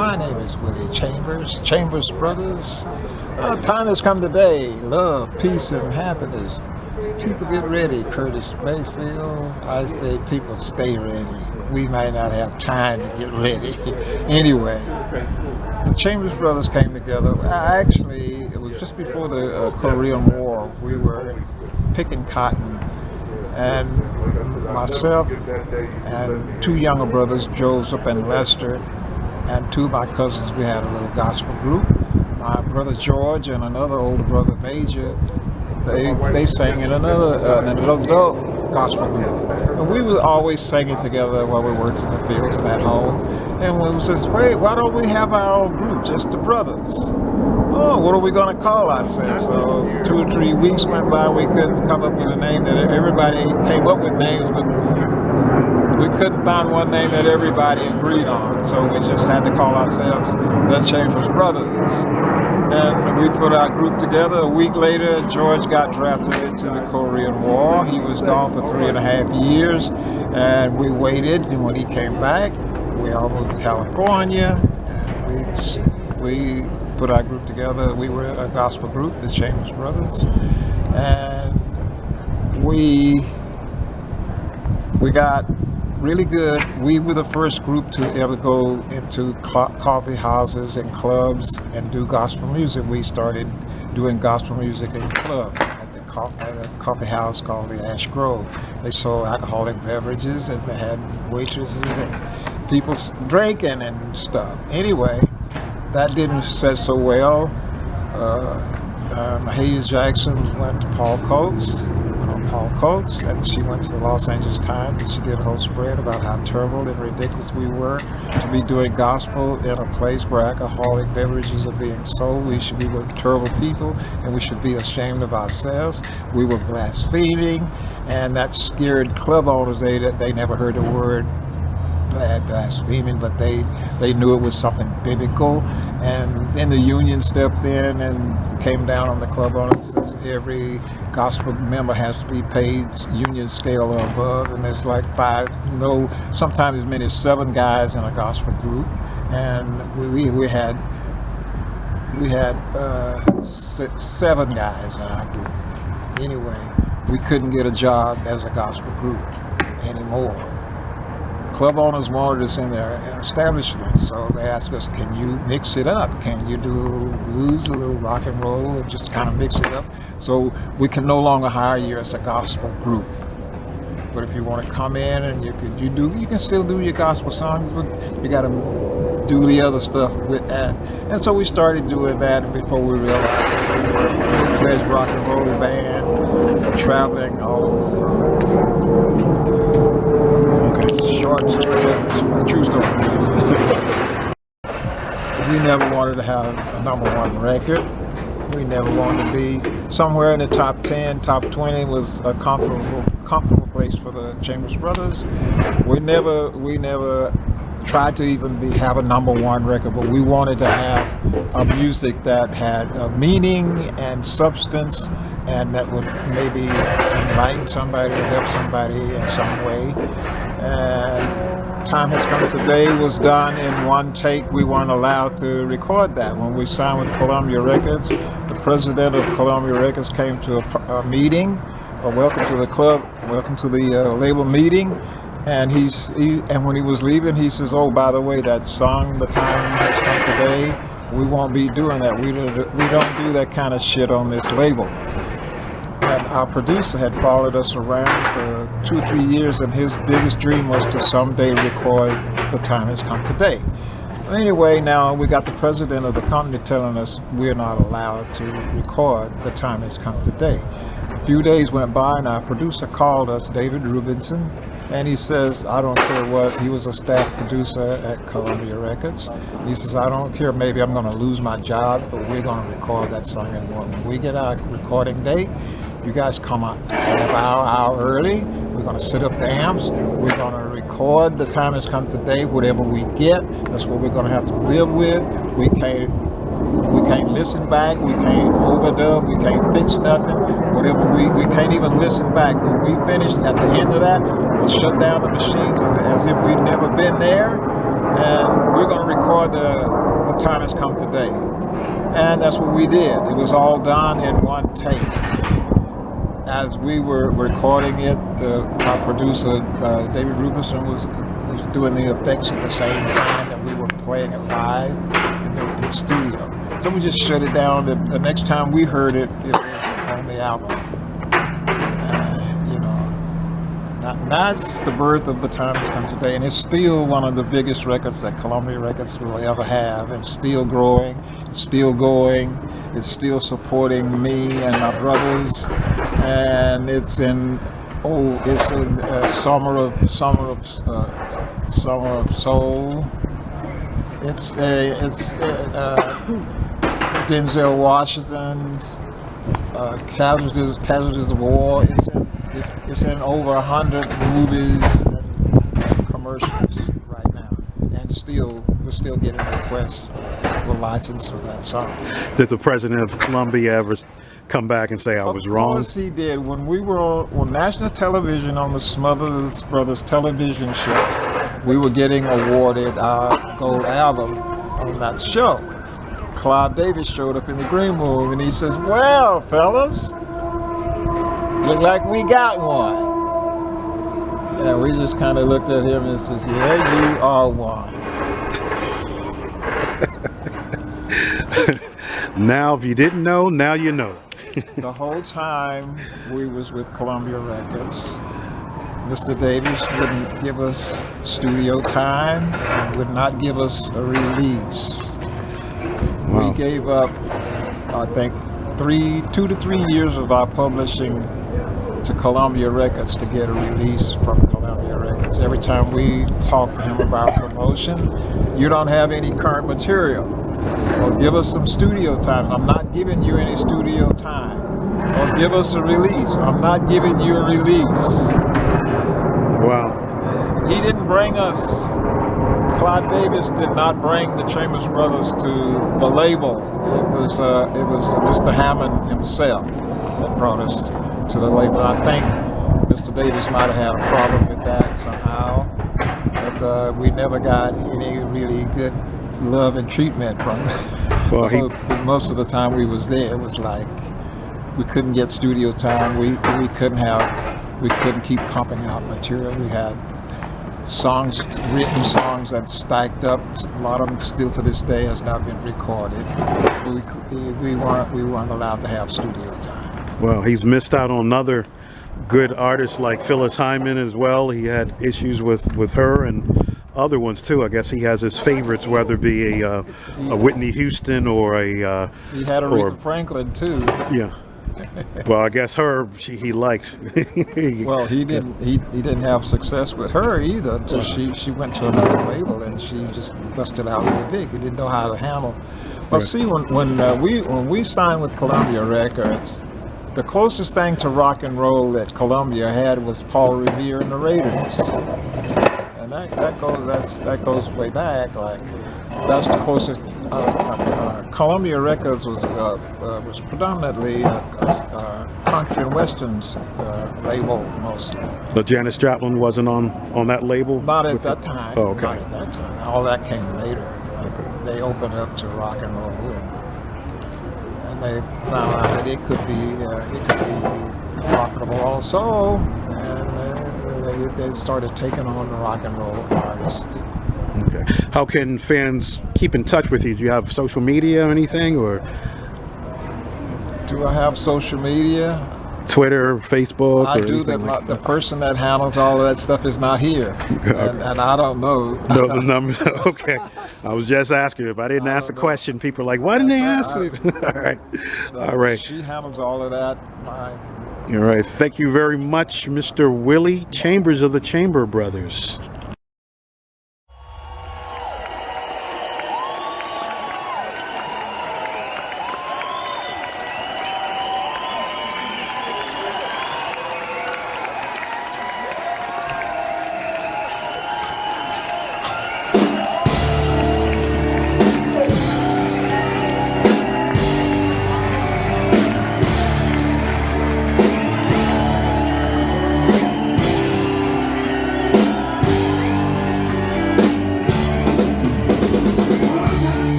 My name is Willie Chambers Brothers. Time has come today. Love, peace, and happiness. People get ready. Curtis Mayfield. I say people stay ready. We might not have time to get ready. Anyway, the Chambers Brothers came together. Actually, it was just before the Korean War. We were picking cotton, and myself and two younger brothers, Joseph and Lester, and two of my cousins, we had a little gospel group. My brother George and another older brother Major, they sang in another an adult gospel group. And we were always singing together while we worked in the fields and at home. And we says, wait, why don't we have our own group, just the brothers? Oh, what are we going to call ourselves? So 2 or 3 weeks went by, we couldn't come up with a name that everybody came up with names, but we couldn't find one name that everybody agreed on. So we just had to call ourselves the Chambers Brothers. And we put our group together. A week later, George got drafted into the Korean War. He was gone for 3.5 years, and we waited. And when he came back, we all moved to California, and we put our group together. We were a gospel group, the Chambers Brothers, and we got really good. We were the first group to ever go into coffee houses and clubs and do gospel music. We started doing gospel music in clubs at a coffee house called the Ash Grove. They sold alcoholic beverages, and they had waitresses and people drinking and stuff. Anyway, that didn't set so well. Hayes Jackson went to Paul Coates, and she went to the Los Angeles Times. She did a whole spread about how terrible and ridiculous we were to be doing gospel in a place where alcoholic beverages are being sold. We were terrible people, and we should be ashamed of ourselves. We were blaspheming, and that scared club owners. They never heard the word blaspheming, but they knew it was something biblical. And then the union stepped in and came down on the club owners. Every gospel member has to be paid union scale or above, and there's like sometimes as many as 7 guys in a gospel group, and we had 7 guys in our group. Anyway, we couldn't get a job as a gospel group anymore. Club owners wanted us in their establishment, so they asked us, can you mix it up? Can you do a little blues, a little rock and roll, and just kind of mix it up? So we can no longer hire you as a gospel group. But if you want to come in and you can still do your gospel songs, but you got to do the other stuff with that. And so we started doing that, and before we realized we were a full-fledged rock and roll band, traveling all over the world. Short story, true story. We never wanted to have a #1 record. We never wanted to be somewhere in the top 10, top 20 was a comfortable place for the Chambers Brothers. We never tried to even have a #1 record, but we wanted to have a music that had a meaning and substance, and that would maybe enlighten somebody or help somebody in some way. And Time Has Come Today was done in one take. We weren't allowed to record that. When we signed with Columbia Records, the president of Columbia Records came to a meeting, welcome to the club, welcome to the label meeting, and and when he was leaving, he says, oh, by the way, that song, The Time Has Come Today, we won't be doing that. We don't do that kind of shit on this label. And our producer had followed us around for 2 or 3 years, and his biggest dream was to someday record The Time Has Come Today. Anyway, now we got the president of the company telling us we're not allowed to record The Time Has Come Today. A few days went by, and our producer called us, David Rubinson, and he says, I don't care what, he was a staff producer at Columbia Records. He says, I don't care, maybe I'm going to lose my job, but we're going to record that song. And when we get our recording date, you guys come up an hour early. We're going to set up the amps. We're going to record The Time Has Come Today. Whatever we get, that's what we're going to have to live with. We can't listen back. We can't overdub. We can't fix nothing. Whatever we can't even listen back. When we finish at the end of that, we'll shut down the machines as if we've never been there. and we're going to record the time has come today. And that's what we did. It was all done in one take. As we were recording it, our producer, David Rubenson, was doing the effects at the same time that we were playing it live in the studio. So we just shut it down. The next time we heard it, it was on the album. That's the birth of The Time Has Come Today, and it's still one of the biggest records that Columbia Records will ever have. It's still growing, it's still going, it's still supporting me and my brothers, and it's in Summer of Soul. It's Denzel Washington's Casualties of War. It's in over 100 movies and commercials right now, and we're still getting requests for license for that song. Did the president of Columbia ever come back and say I was wrong? Of course he did. When we were on national television on the Smothers Brothers television show, we were getting awarded our gold album on that show. Clive Davis showed up in the green room and he says, "Well, fellas, look like we got one." And we just kind of looked at him and says, "Yeah, you are one." Now, if you didn't know, now you know. The whole time we was with Columbia Records, Mr. Davis wouldn't give us studio time and would not give us a release. Wow. We gave up, I think, 2 to 3 years of our publishing to Columbia Records to get a release from Columbia Records. Every time we talk to him about promotion, "You don't have any current material, or give us some studio time." "I'm not giving you any studio time." "Or give us a release." "I'm not giving you a release." Wow. He didn't bring us, Clive Davis did not bring the Chambers Brothers to the label. It was Mr. Hammond himself that brought us to the label. I think Mr. Davis might have had a problem with that somehow, but we never got any really good love and treatment from him. Well, most of the time we was there, it was like we couldn't get studio time. We couldn't keep pumping out material. We had written songs that stacked up. A lot of them still to this day has not been recorded. We weren't allowed to have studio time. Well, he's missed out on another good artist like Phyllis Hyman as well. He had issues with her and other ones too. I guess he has his favorites, whether it be a Whitney Houston or a he had Aretha Franklin too. Yeah. Well, I guess he liked. Well, he didn't have success with her either until she went to another label and she just busted out really big. He didn't know how to handle. Well, see, when we signed with Columbia Records, the closest thing to rock and roll that Columbia had was Paul Revere and the Raiders, and that goes way back. Like that's the closest. Columbia Records was predominantly country and westerns label mostly. But Janis Joplin wasn't on that label? Not at that time. Oh, okay. Not at that time. All that came later. They opened up to rock and roll, and they found out that it could be profitable also, and they started taking on the rock and roll artists. Okay. How can fans keep in touch with you? Do you have social media or anything, or? Do I have social media? Twitter, Facebook, I do. The person that handles all of that stuff is not here, and I don't know. No, the number. Okay, I was just asking. If I didn't ask the question, people are like, "Why didn't they ask it?" All right. She handles all of that. All right. Thank you very much, Mr. Willie Chambers of the Chamber Brothers.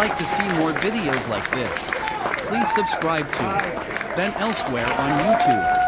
like to see more videos like this, please subscribe to Ben Elsewhere on YouTube.